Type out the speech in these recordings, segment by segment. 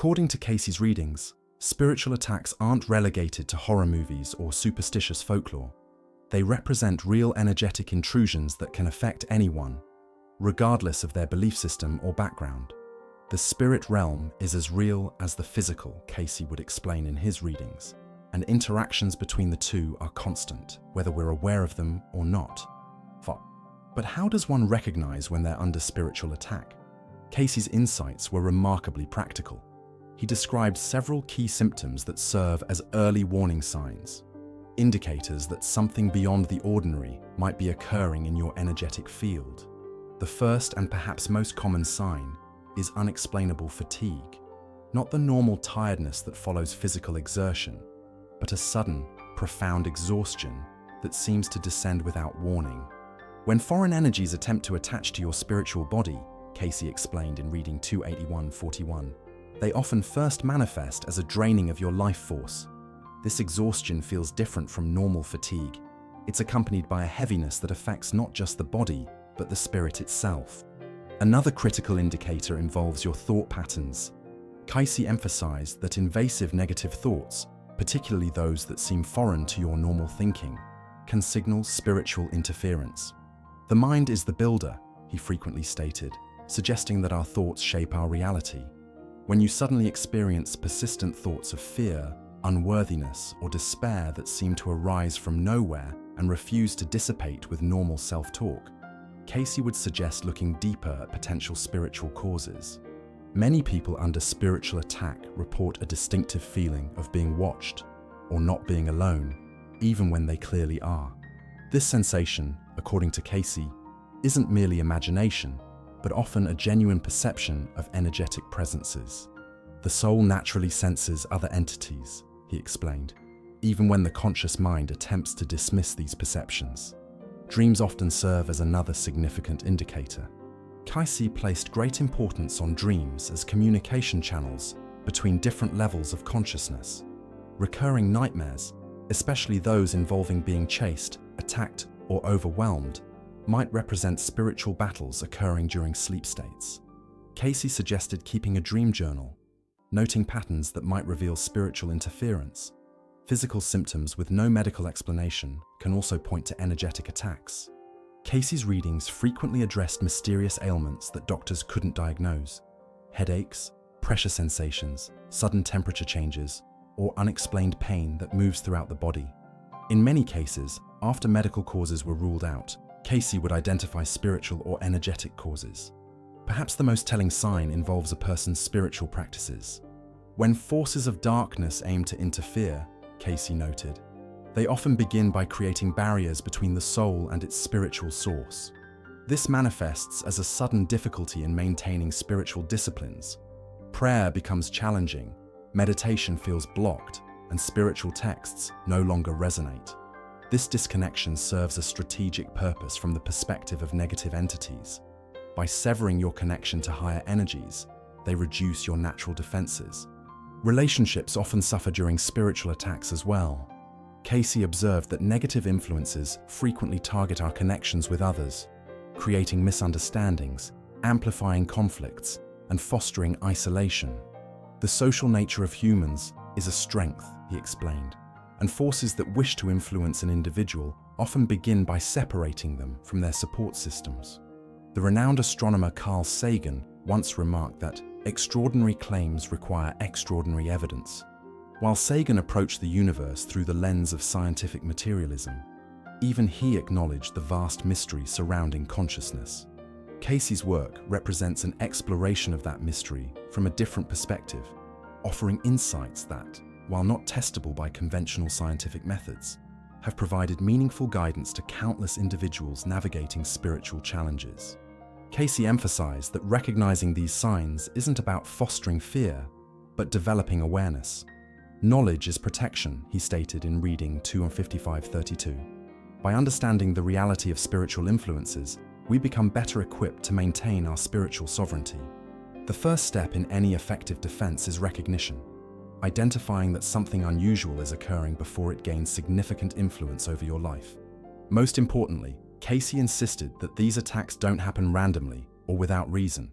According to Cayce's readings, spiritual attacks aren't relegated to horror movies or superstitious folklore. They represent real energetic intrusions that can affect anyone, regardless of their belief system or background. The spirit realm is as real as the physical, Cayce would explain in his readings, and interactions between the two are constant, whether we're aware of them or not. But how does one recognize when they're under spiritual attack? Cayce's insights were remarkably practical. He described several key symptoms that serve as early warning signs, indicators that something beyond the ordinary might be occurring in your energetic field. The first and perhaps most common sign is unexplainable fatigue, not the normal tiredness that follows physical exertion, but a sudden, profound exhaustion that seems to descend without warning. When foreign energies attempt to attach to your spiritual body, Cayce explained in reading 281-41, they often first manifest as a draining of your life force. This exhaustion feels different from normal fatigue. It's accompanied by a heaviness that affects not just the body, but the spirit itself. Another critical indicator involves your thought patterns. Cayce emphasized that invasive negative thoughts, particularly those that seem foreign to your normal thinking, can signal spiritual interference. The mind is the builder, he frequently stated, suggesting that our thoughts shape our reality. When you suddenly experience persistent thoughts of fear, unworthiness, or despair that seem to arise from nowhere and refuse to dissipate with normal self-talk, Cayce would suggest looking deeper at potential spiritual causes. Many people under spiritual attack report a distinctive feeling of being watched or not being alone, even when they clearly are. This sensation, according to Cayce, isn't merely imagination, but often a genuine perception of energetic presences. The soul naturally senses other entities, he explained, even when the conscious mind attempts to dismiss these perceptions. Dreams often serve as another significant indicator. Cayce placed great importance on dreams as communication channels between different levels of consciousness. Recurring nightmares, especially those involving being chased, attacked, or overwhelmed, might represent spiritual battles occurring during sleep states. Cayce suggested keeping a dream journal, noting patterns that might reveal spiritual interference. Physical symptoms with no medical explanation can also point to energetic attacks. Cayce's readings frequently addressed mysterious ailments that doctors couldn't diagnose: headaches, pressure sensations, sudden temperature changes, or unexplained pain that moves throughout the body. In many cases, after medical causes were ruled out, Cayce would identify spiritual or energetic causes. Perhaps the most telling sign involves a person's spiritual practices. When forces of darkness aim to interfere, Cayce noted, they often begin by creating barriers between the soul and its spiritual source. This manifests as a sudden difficulty in maintaining spiritual disciplines. Prayer becomes challenging, meditation feels blocked, and spiritual texts no longer resonate. This disconnection serves a strategic purpose from the perspective of negative entities. By severing your connection to higher energies, they reduce your natural defenses. Relationships often suffer during spiritual attacks as well. Cayce observed that negative influences frequently target our connections with others, creating misunderstandings, amplifying conflicts, and fostering isolation. The social nature of humans is a strength, he explained, and forces that wish to influence an individual often begin by separating them from their support systems. The renowned astronomer Carl Sagan once remarked that extraordinary claims require extraordinary evidence. While Sagan approached the universe through the lens of scientific materialism, even he acknowledged the vast mystery surrounding consciousness. Cayce's work represents an exploration of that mystery from a different perspective, offering insights that, while not testable by conventional scientific methods, have provided meaningful guidance to countless individuals navigating spiritual challenges. Cayce emphasized that recognizing these signs isn't about fostering fear, but developing awareness. Knowledge is protection, he stated in reading 255-32. By understanding the reality of spiritual influences, we become better equipped to maintain our spiritual sovereignty. The first step in any effective defense is recognition, identifying that something unusual is occurring before it gains significant influence over your life. Most importantly, Cayce insisted that these attacks don't happen randomly or without reason.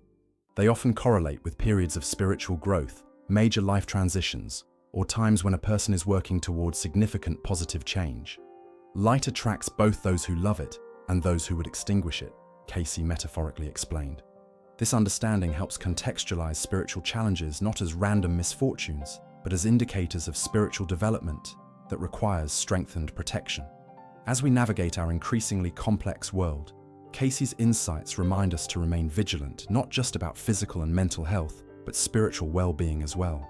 They often correlate with periods of spiritual growth, major life transitions, or times when a person is working towards significant positive change. Light attracts both those who love it and those who would extinguish it, Cayce metaphorically explained. This understanding helps contextualize spiritual challenges not as random misfortunes, but as indicators of spiritual development that requires strengthened protection. As we navigate our increasingly complex world, Cayce's insights remind us to remain vigilant, not just about physical and mental health, but spiritual well-being as well.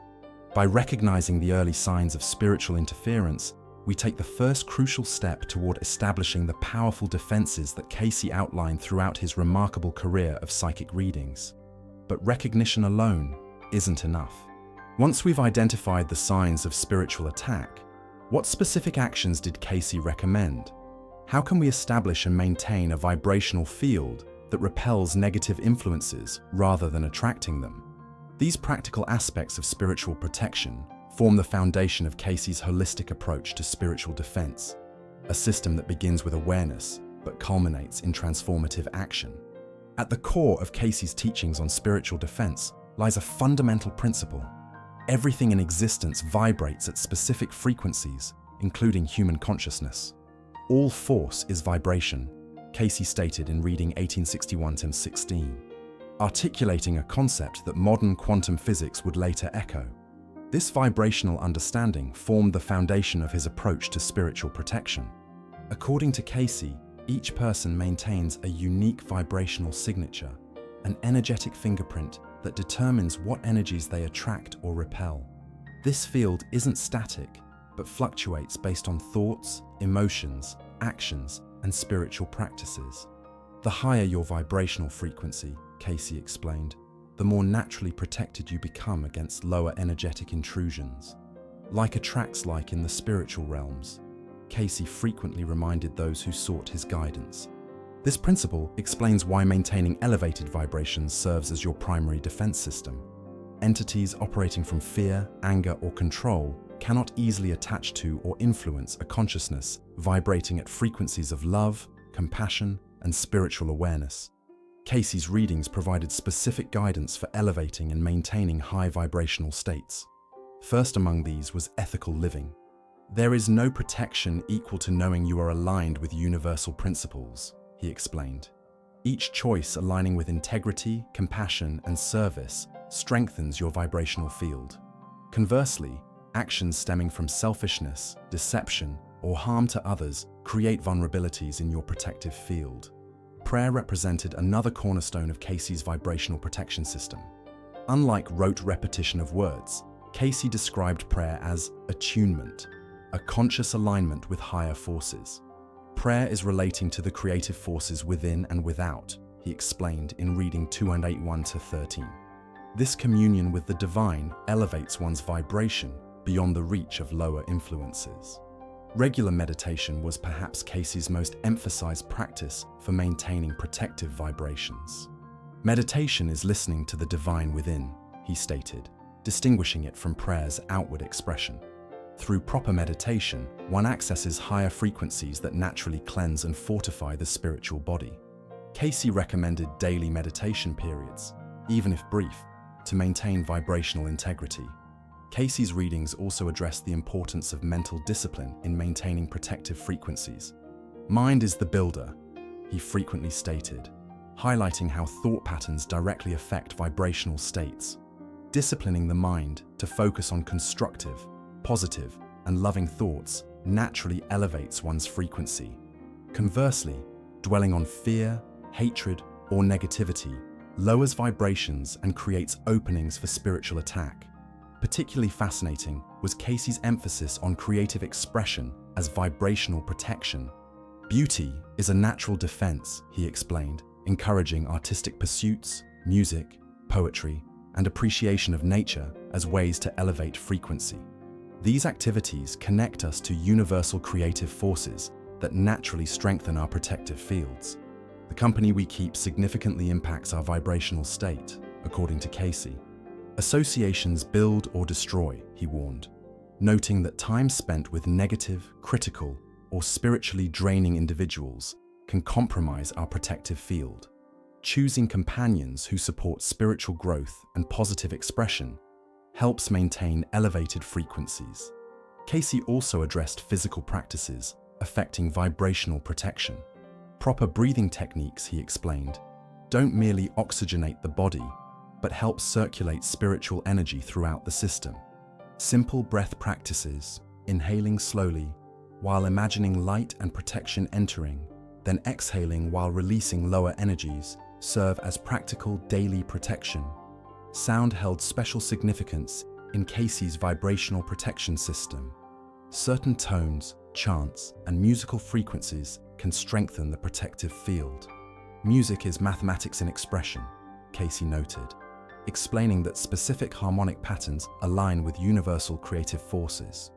By recognizing the early signs of spiritual interference, we take the first crucial step toward establishing the powerful defenses that Cayce outlined throughout his remarkable career of psychic readings. But recognition alone isn't enough. Once we've identified the signs of spiritual attack, what specific actions did Cayce recommend? How can we establish and maintain a vibrational field that repels negative influences rather than attracting them? These practical aspects of spiritual protection form the foundation of Cayce's holistic approach to spiritual defense, a system that begins with awareness but culminates in transformative action. At the core of Cayce's teachings on spiritual defense lies a fundamental principle. Everything in existence vibrates at specific frequencies, including human consciousness. All force is vibration, Cayce stated in reading 1861-16, articulating a concept that modern quantum physics would later echo. This vibrational understanding formed the foundation of his approach to spiritual protection. According to Cayce, each person maintains a unique vibrational signature, an energetic fingerprint that determines what energies they attract or repel. This field isn't static, but fluctuates based on thoughts, emotions, actions, and spiritual practices. The higher your vibrational frequency, Cayce explained, the more naturally protected you become against lower energetic intrusions. Like attracts like in the spiritual realms, Cayce frequently reminded those who sought his guidance. This principle explains why maintaining elevated vibrations serves as your primary defense system. Entities operating from fear, anger, or control cannot easily attach to or influence a consciousness vibrating at frequencies of love, compassion, and spiritual awareness. Cayce's readings provided specific guidance for elevating and maintaining high vibrational states. First among these was ethical living. There is no protection equal to knowing you are aligned with universal principles, he explained. Each choice aligning with integrity, compassion, and service strengthens your vibrational field. Conversely, actions stemming from selfishness, deception, or harm to others create vulnerabilities in your protective field. Prayer represented another cornerstone of Cayce's vibrational protection system. Unlike rote repetition of words, Cayce described prayer as attunement, a conscious alignment with higher forces. Prayer is relating to the creative forces within and without, he explained in reading 281-13. This communion with the divine elevates one's vibration beyond the reach of lower influences. Regular meditation was perhaps Cayce's most emphasized practice for maintaining protective vibrations. Meditation is listening to the divine within, he stated, distinguishing it from prayer's outward expression. Through proper meditation, one accesses higher frequencies that naturally cleanse and fortify the spiritual body. Cayce recommended daily meditation periods, even if brief, to maintain vibrational integrity. Cayce's readings also address the importance of mental discipline in maintaining protective frequencies. Mind is the builder, he frequently stated, highlighting how thought patterns directly affect vibrational states. Disciplining the mind to focus on constructive, positive, and loving thoughts naturally elevates one's frequency. Conversely, dwelling on fear, hatred, or negativity lowers vibrations and creates openings for spiritual attack. Particularly fascinating was Cayce's emphasis on creative expression as vibrational protection. Beauty is a natural defense, he explained, encouraging artistic pursuits, music, poetry, and appreciation of nature as ways to elevate frequency. These activities connect us to universal creative forces that naturally strengthen our protective fields. The company we keep significantly impacts our vibrational state, according to Cayce. Associations build or destroy, he warned, noting that time spent with negative, critical, or spiritually draining individuals can compromise our protective field. Choosing companions who support spiritual growth and positive expression helps maintain elevated frequencies. Cayce also addressed physical practices affecting vibrational protection. Proper breathing techniques, he explained, don't merely oxygenate the body, but help circulate spiritual energy throughout the system. Simple breath practices, inhaling slowly while imagining light and protection entering, then exhaling while releasing lower energies, serve as practical daily protection. Sound held special significance in Cayce's vibrational protection system. Certain tones, chants, and musical frequencies can strengthen the protective field. Music is mathematics in expression, Cayce noted, explaining that specific harmonic patterns align with universal creative forces.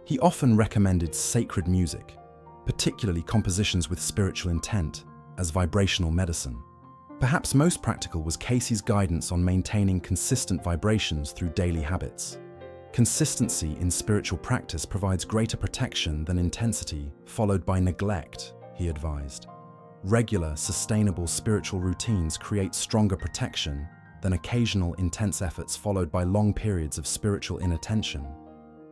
He often recommended sacred music, particularly compositions with spiritual intent, as vibrational medicine. Perhaps most practical was Cayce's guidance on maintaining consistent vibrations through daily habits. Consistency in spiritual practice provides greater protection than intensity followed by neglect, he advised. Regular, sustainable spiritual routines create stronger protection than occasional intense efforts followed by long periods of spiritual inattention.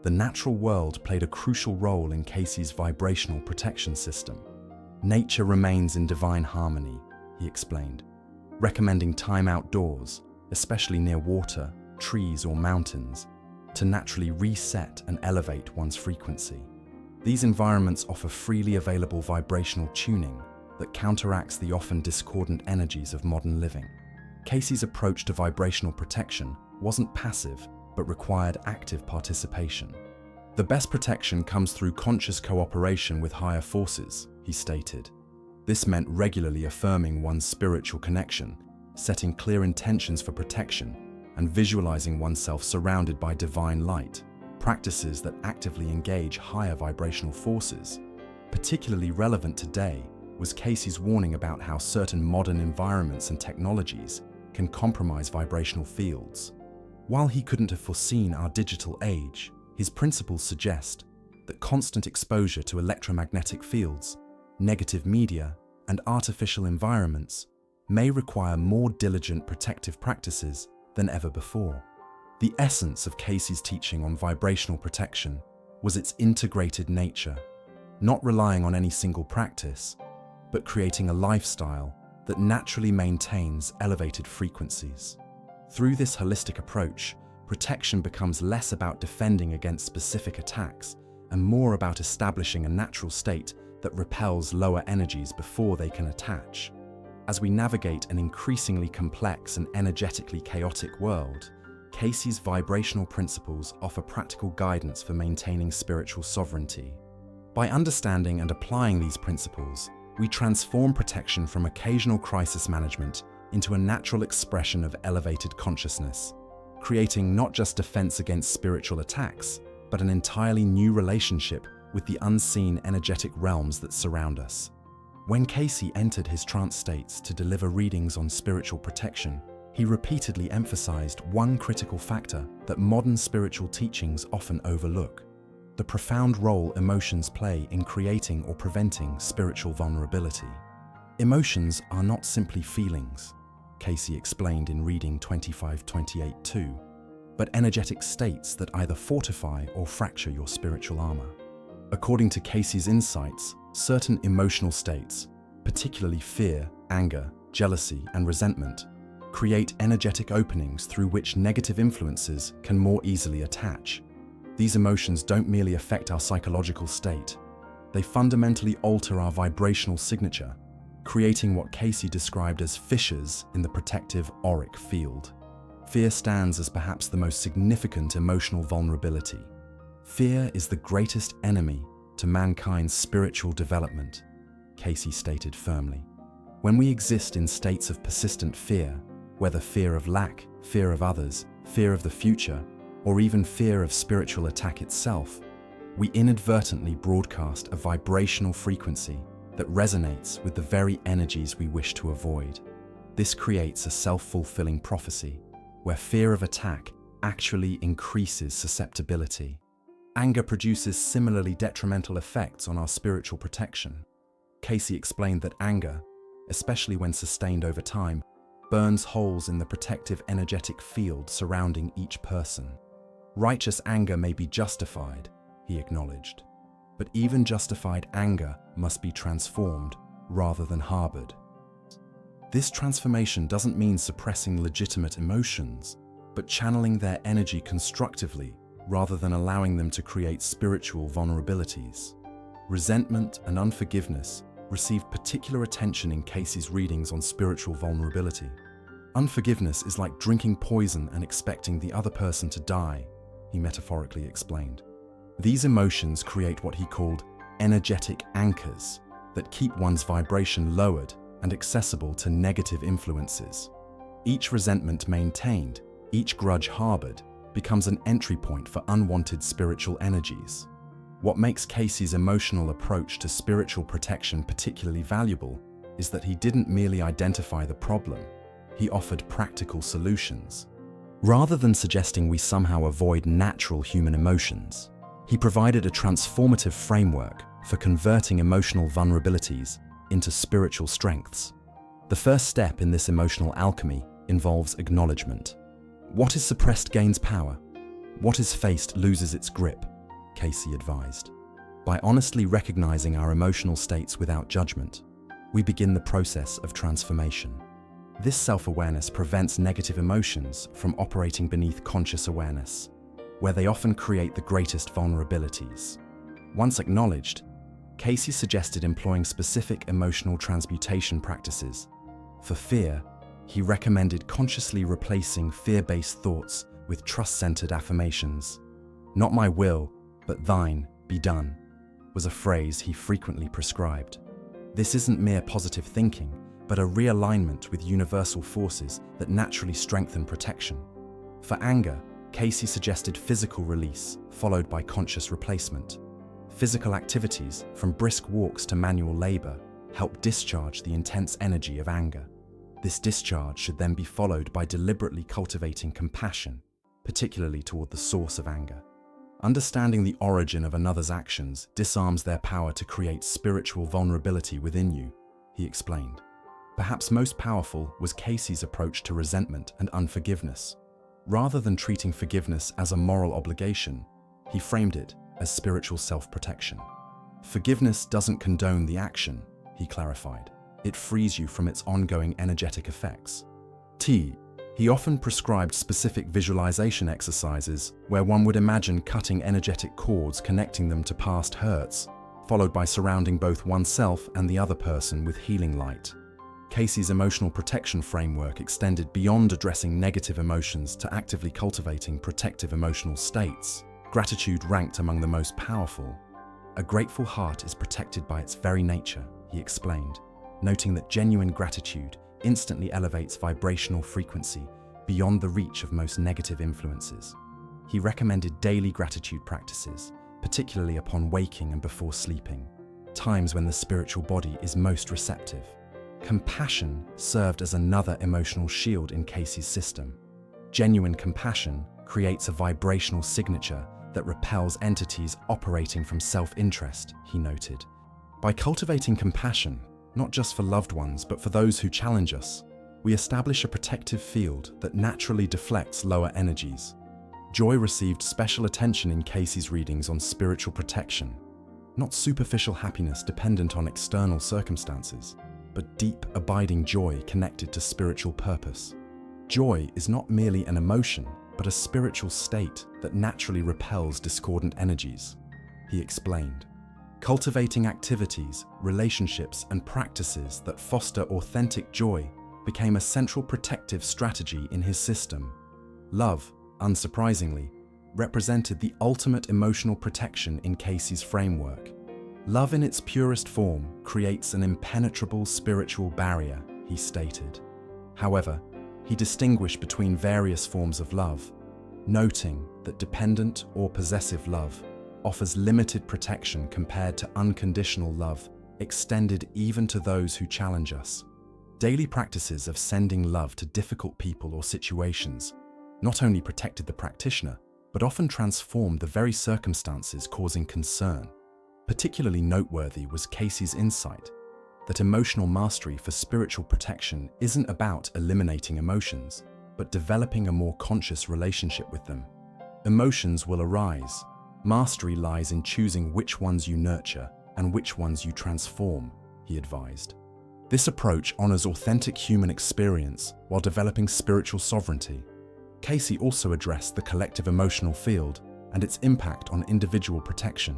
The natural world played a crucial role in Cayce's vibrational protection system. Nature remains in divine harmony, he explained, recommending time outdoors, especially near water, trees, or mountains, to naturally reset and elevate one's frequency. These environments offer freely available vibrational tuning that counteracts the often discordant energies of modern living. Cayce's approach to vibrational protection wasn't passive, but required active participation. The best protection comes through conscious cooperation with higher forces, he stated. This meant regularly affirming one's spiritual connection, setting clear intentions for protection, and visualizing oneself surrounded by divine light, practices that actively engage higher vibrational forces. Particularly relevant today was Cayce's warning about how certain modern environments and technologies can compromise vibrational fields. While he couldn't have foreseen our digital age, his principles suggest that constant exposure to electromagnetic fields, negative media, and artificial environments may require more diligent protective practices than ever before. The essence of Cayce's teaching on vibrational protection was its integrated nature, not relying on any single practice, but creating a lifestyle that naturally maintains elevated frequencies. Through this holistic approach, protection becomes less about defending against specific attacks and more about establishing a natural state that repels lower energies before they can attach. As we navigate an increasingly complex and energetically chaotic world, Cayce's vibrational principles offer practical guidance for maintaining spiritual sovereignty. By understanding and applying these principles, we transform protection from occasional crisis management into a natural expression of elevated consciousness, creating not just defense against spiritual attacks, but an entirely new relationship with the unseen energetic realms that surround us. When Cayce entered his trance states to deliver readings on spiritual protection, he repeatedly emphasized one critical factor that modern spiritual teachings often overlook: the profound role emotions play in creating or preventing spiritual vulnerability. Emotions are not simply feelings, Cayce explained in reading 2528-2, but energetic states that either fortify or fracture your spiritual armor. According to Cayce's insights, certain emotional states, particularly fear, anger, jealousy, and resentment, create energetic openings through which negative influences can more easily attach. These emotions don't merely affect our psychological state, they fundamentally alter our vibrational signature, creating what Cayce described as fissures in the protective auric field. Fear stands as perhaps the most significant emotional vulnerability. Fear is the greatest enemy to mankind's spiritual development, Cayce stated firmly. When we exist in states of persistent fear, whether fear of lack, fear of others, fear of the future, or even fear of spiritual attack itself, we inadvertently broadcast a vibrational frequency that resonates with the very energies we wish to avoid. This creates a self-fulfilling prophecy, where fear of attack actually increases susceptibility. Anger produces similarly detrimental effects on our spiritual protection. Cayce explained that anger, especially when sustained over time, burns holes in the protective energetic field surrounding each person. Righteous anger may be justified, he acknowledged, but even justified anger must be transformed rather than harbored. This transformation doesn't mean suppressing legitimate emotions, but channeling their energy constructively rather than allowing them to create spiritual vulnerabilities. Resentment and unforgiveness received particular attention in Cayce's readings on spiritual vulnerability. Unforgiveness is like drinking poison and expecting the other person to die, he metaphorically explained. These emotions create what he called energetic anchors that keep one's vibration lowered and accessible to negative influences. Each resentment maintained, each grudge harbored, becomes an entry point for unwanted spiritual energies. What makes Cayce's emotional approach to spiritual protection particularly valuable is that he didn't merely identify the problem, he offered practical solutions. Rather than suggesting we somehow avoid natural human emotions, he provided a transformative framework for converting emotional vulnerabilities into spiritual strengths. The first step in this emotional alchemy involves acknowledgement. What is suppressed gains power. What is faced loses its grip, Cayce advised. By honestly recognizing our emotional states without judgment, we begin the process of transformation. This self-awareness prevents negative emotions from operating beneath conscious awareness, where they often create the greatest vulnerabilities. Once acknowledged, Cayce suggested employing specific emotional transmutation practices. For fear, he recommended consciously replacing fear-based thoughts with trust-centered affirmations. "Not my will, but thine be done," was a phrase he frequently prescribed. This isn't mere positive thinking, but a realignment with universal forces that naturally strengthen protection. For anger, Cayce suggested physical release, followed by conscious replacement. Physical activities, from brisk walks to manual labor, help discharge the intense energy of anger. This discharge should then be followed by deliberately cultivating compassion, particularly toward the source of anger. Understanding the origin of another's actions disarms their power to create spiritual vulnerability within you, he explained. Perhaps most powerful was Cayce's approach to resentment and unforgiveness. Rather than treating forgiveness as a moral obligation, he framed it as spiritual self-protection. Forgiveness doesn't condone the action, he clarified. It frees you from its ongoing energetic effects. He often prescribed specific visualization exercises where one would imagine cutting energetic cords connecting them to past hurts, followed by surrounding both oneself and the other person with healing light. Cayce's emotional protection framework extended beyond addressing negative emotions to actively cultivating protective emotional states. Gratitude ranked among the most powerful. A grateful heart is protected by its very nature, he explained, noting that genuine gratitude instantly elevates vibrational frequency beyond the reach of most negative influences. He recommended daily gratitude practices, particularly upon waking and before sleeping, times when the spiritual body is most receptive. Compassion served as another emotional shield in Cayce's system. Genuine compassion creates a vibrational signature that repels entities operating from self-interest, he noted. By cultivating compassion, not just for loved ones but for those who challenge us, we establish a protective field that naturally deflects lower energies. Joy received special attention in Cayce's readings on spiritual protection, not superficial happiness dependent on external circumstances, but deep, abiding joy connected to spiritual purpose. Joy is not merely an emotion, but a spiritual state that naturally repels discordant energies, he explained. Cultivating activities, relationships, and practices that foster authentic joy became a central protective strategy in his system. Love, unsurprisingly, represented the ultimate emotional protection in Cayce's framework. Love in its purest form creates an impenetrable spiritual barrier, he stated. However, he distinguished between various forms of love, noting that dependent or possessive love offers limited protection compared to unconditional love, extended even to those who challenge us. Daily practices of sending love to difficult people or situations not only protected the practitioner, but often transformed the very circumstances causing concern. Particularly noteworthy was Cayce's insight that emotional mastery for spiritual protection isn't about eliminating emotions, but developing a more conscious relationship with them. Emotions will arise. Mastery lies in choosing which ones you nurture and which ones you transform, he advised. This approach honors authentic human experience while developing spiritual sovereignty. Cayce also addressed the collective emotional field and its impact on individual protection.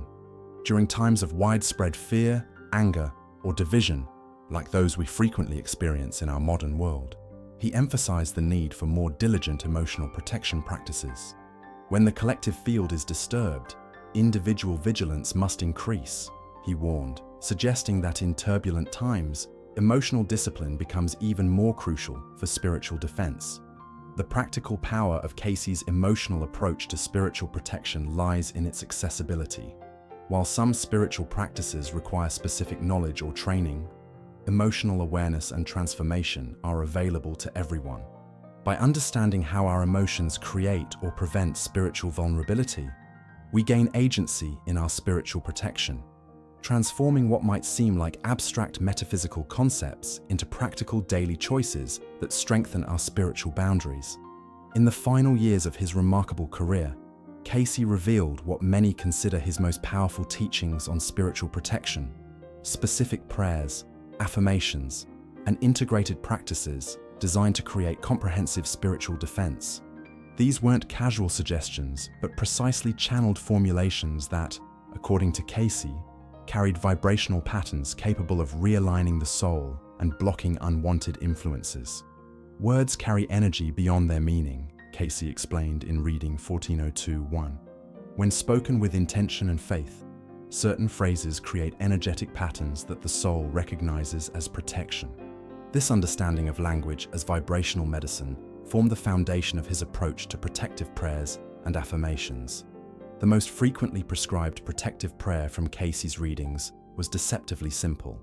During times of widespread fear, anger, or division, like those we frequently experience in our modern world, he emphasized the need for more diligent emotional protection practices. When the collective field is disturbed, individual vigilance must increase, he warned, suggesting that in turbulent times, emotional discipline becomes even more crucial for spiritual defense. The practical power of Cayce's emotional approach to spiritual protection lies in its accessibility. While some spiritual practices require specific knowledge or training, emotional awareness and transformation are available to everyone. By understanding how our emotions create or prevent spiritual vulnerability, we gain agency in our spiritual protection, transforming what might seem like abstract metaphysical concepts into practical daily choices that strengthen our spiritual boundaries. In the final years of his remarkable career, Cayce revealed what many consider his most powerful teachings on spiritual protection: specific prayers, affirmations, and integrated practices designed to create comprehensive spiritual defense. These weren't casual suggestions, but precisely channeled formulations that, according to Cayce, carried vibrational patterns capable of realigning the soul and blocking unwanted influences. Words carry energy beyond their meaning, Cayce explained in Reading 1402-1. When spoken with intention and faith, certain phrases create energetic patterns that the soul recognizes as protection. This understanding of language as vibrational medicine formed the foundation of his approach to protective prayers and affirmations. The most frequently prescribed protective prayer from Cayce's readings was deceptively simple: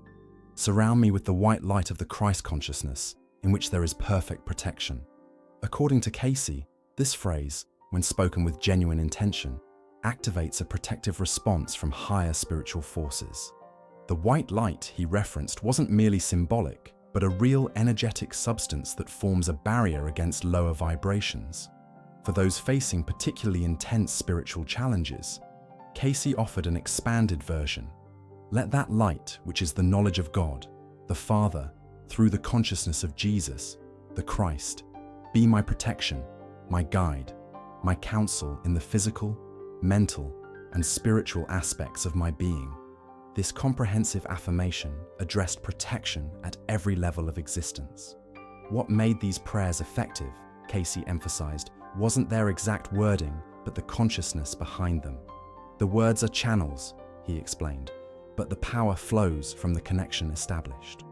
"Surround me with the white light of the Christ consciousness, in which there is perfect protection." According to Cayce, this phrase, when spoken with genuine intention, activates a protective response from higher spiritual forces. The white light he referenced wasn't merely symbolic, but a real energetic substance that forms a barrier against lower vibrations. For those facing particularly intense spiritual challenges, Cayce offered an expanded version. Let that light, which is the knowledge of God, the Father, through the consciousness of Jesus, the Christ, be my protection, my guide, my counsel in the physical, mental, and spiritual aspects of my being. This comprehensive affirmation addressed protection at every level of existence. What made these prayers effective, Cayce emphasized, wasn't their exact wording, but the consciousness behind them. The words are channels, he explained, but the power flows from the connection established.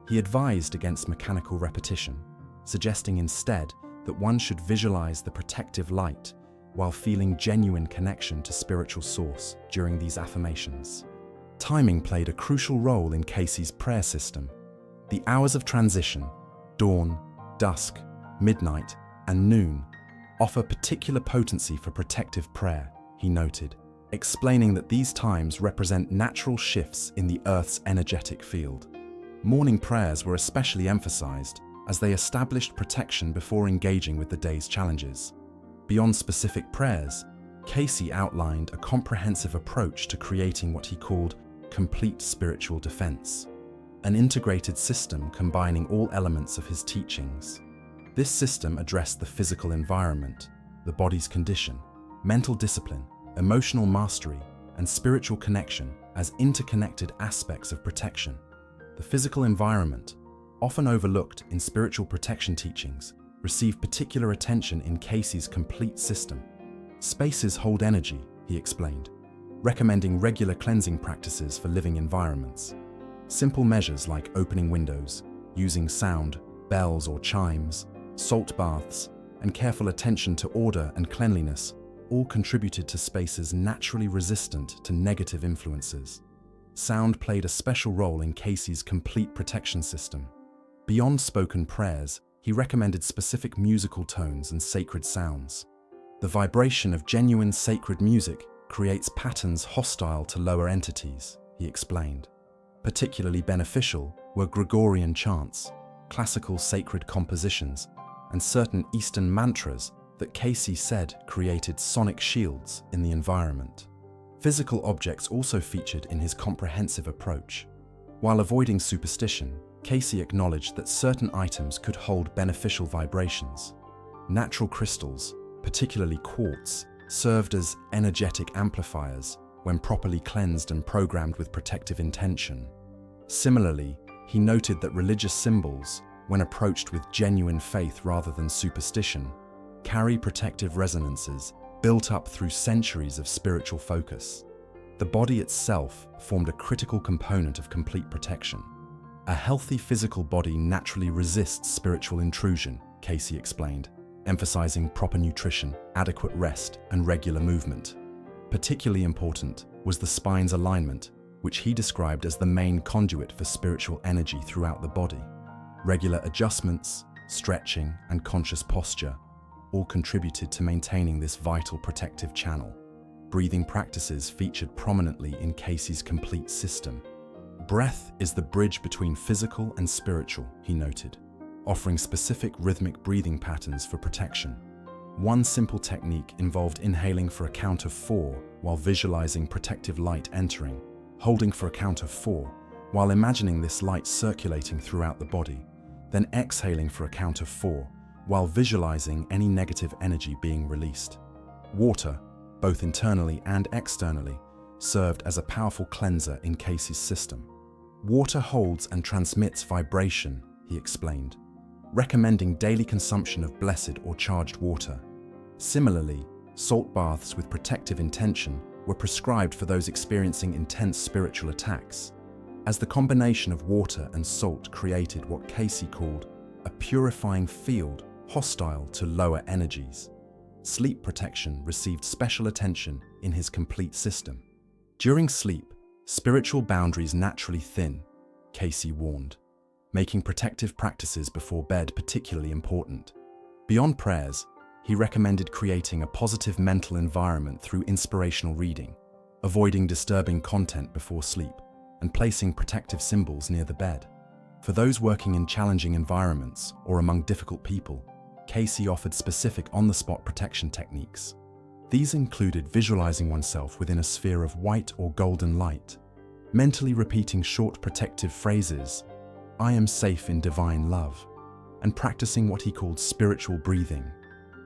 He advised against mechanical repetition, suggesting instead that one should visualize the protective light while feeling genuine connection to spiritual source during these affirmations. Timing played a crucial role in Cayce's prayer system. The hours of transition, dawn, dusk, midnight, and noon, offer particular potency for protective prayer, he noted, explaining that these times represent natural shifts in the Earth's energetic field. Morning prayers were especially emphasized, as they established protection before engaging with the day's challenges. Beyond specific prayers, Cayce outlined a comprehensive approach to creating what he called complete spiritual defense, an integrated system combining all elements of his teachings. This system addressed the physical environment, the body's condition, mental discipline, emotional mastery, and spiritual connection as interconnected aspects of protection. The physical environment, often overlooked in spiritual protection teachings, received particular attention in Cayce's complete system. Spaces hold energy, he explained, recommending regular cleansing practices for living environments. Simple measures like opening windows, using sound, bells or chimes, salt baths, and careful attention to order and cleanliness all contributed to spaces naturally resistant to negative influences. Sound played a special role in Cayce's complete protection system. Beyond spoken prayers, he recommended specific musical tones and sacred sounds. The vibration of genuine sacred music creates patterns hostile to lower entities, he explained. Particularly beneficial were Gregorian chants, classical sacred compositions, and certain Eastern mantras that Cayce said created sonic shields in the environment. Physical objects also featured in his comprehensive approach. While avoiding superstition, Cayce acknowledged that certain items could hold beneficial vibrations. Natural crystals, particularly quartz, served as energetic amplifiers when properly cleansed and programmed with protective intention. Similarly, he noted that religious symbols, when approached with genuine faith rather than superstition, carry protective resonances built up through centuries of spiritual focus. The body itself formed a critical component of complete protection. A healthy physical body naturally resists spiritual intrusion, Cayce explained, emphasizing proper nutrition, adequate rest, and regular movement. Particularly important was the spine's alignment, which he described as the main conduit for spiritual energy throughout the body. Regular adjustments, stretching, and conscious posture all contributed to maintaining this vital protective channel. Breathing practices featured prominently in Cayce's complete system. Breath is the bridge between physical and spiritual, he noted, offering specific rhythmic breathing patterns for protection. One simple technique involved inhaling for a count of 4 while visualizing protective light entering, holding for a count of 4 while imagining this light circulating throughout the body, then exhaling for a count of 4 while visualizing any negative energy being released. Water, both internally and externally, served as a powerful cleanser in Cayce's system. Water holds and transmits vibration, he explained, recommending daily consumption of blessed or charged water. Similarly, salt baths with protective intention were prescribed for those experiencing intense spiritual attacks, as the combination of water and salt created what Cayce called a purifying field hostile to lower energies. Sleep protection received special attention in his complete system. During sleep, spiritual boundaries naturally thin, Cayce warned, making protective practices before bed particularly important. Beyond prayers, he recommended creating a positive mental environment through inspirational reading, avoiding disturbing content before sleep, and placing protective symbols near the bed. For those working in challenging environments or among difficult people, Cayce offered specific on-the-spot protection techniques. These included visualizing oneself within a sphere of white or golden light, mentally repeating short protective phrases, "I am safe in divine love," and practicing what he called spiritual breathing,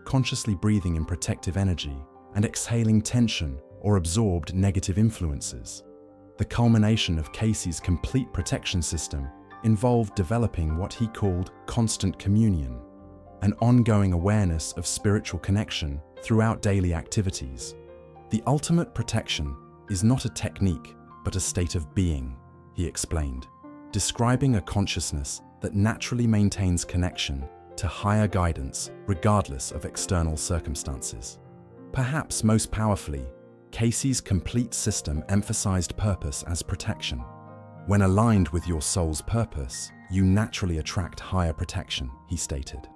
consciously breathing in protective energy and exhaling tension or absorbed negative influences. The culmination of Cayce's complete protection system involved developing what he called constant communion, an ongoing awareness of spiritual connection throughout daily activities. The ultimate protection is not a technique, but a state of being, he explained, describing a consciousness that naturally maintains connection to higher guidance regardless of external circumstances. Perhaps most powerfully, Cayce's complete system emphasized purpose as protection. When aligned with your soul's purpose, you naturally attract higher protection, he stated.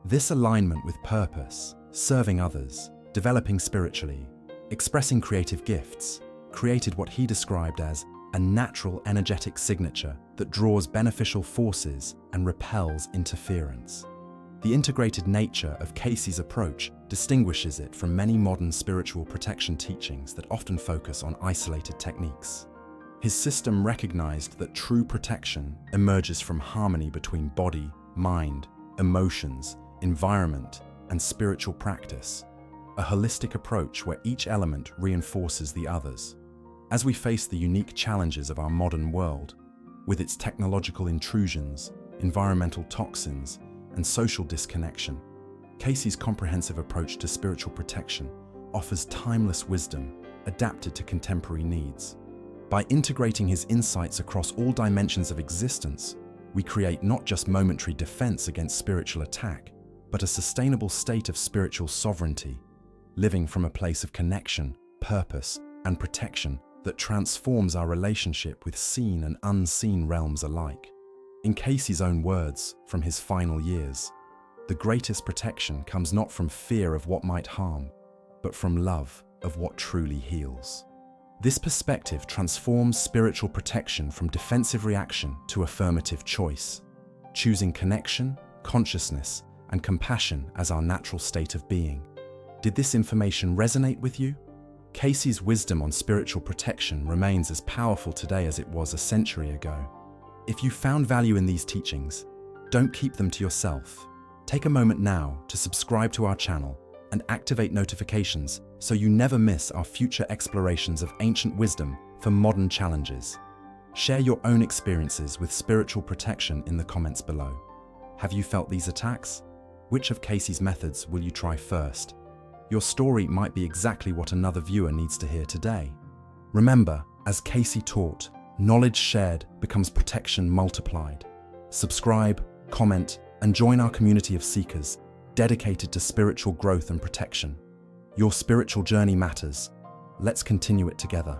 This alignment with purpose, serving others, developing spiritually, expressing creative gifts, created what he described as a natural energetic signature that draws beneficial forces and repels interference. The integrated nature of Cayce's approach distinguishes it from many modern spiritual protection teachings that often focus on isolated techniques. His system recognized that true protection emerges from harmony between body, mind, emotions, environment, and spiritual practice, a holistic approach where each element reinforces the others. As we face the unique challenges of our modern world, with its technological intrusions, environmental toxins, and social disconnection, Cayce's comprehensive approach to spiritual protection offers timeless wisdom adapted to contemporary needs. By integrating his insights across all dimensions of existence, we create not just momentary defense against spiritual attack, but a sustainable state of spiritual sovereignty, living from a place of connection, purpose, and protection that transforms our relationship with seen and unseen realms alike. In Cayce's own words, from his final years, the greatest protection comes not from fear of what might harm, but from love of what truly heals. This perspective transforms spiritual protection from defensive reaction to affirmative choice, choosing connection, consciousness, and compassion as our natural state of being. Did this information resonate with you? Cayce's wisdom on spiritual protection remains as powerful today as it was a century ago. If you found value in these teachings, don't keep them to yourself. Take a moment now to subscribe to our channel and activate notifications so you never miss our future explorations of ancient wisdom for modern challenges. Share your own experiences with spiritual protection in the comments below. Have you felt these attacks? Which of Cayce's methods will you try first? Your story might be exactly what another viewer needs to hear today. Remember, as Cayce taught, knowledge shared becomes protection multiplied. Subscribe, comment, and join our community of seekers dedicated to spiritual growth and protection. Your spiritual journey matters. Let's continue it together.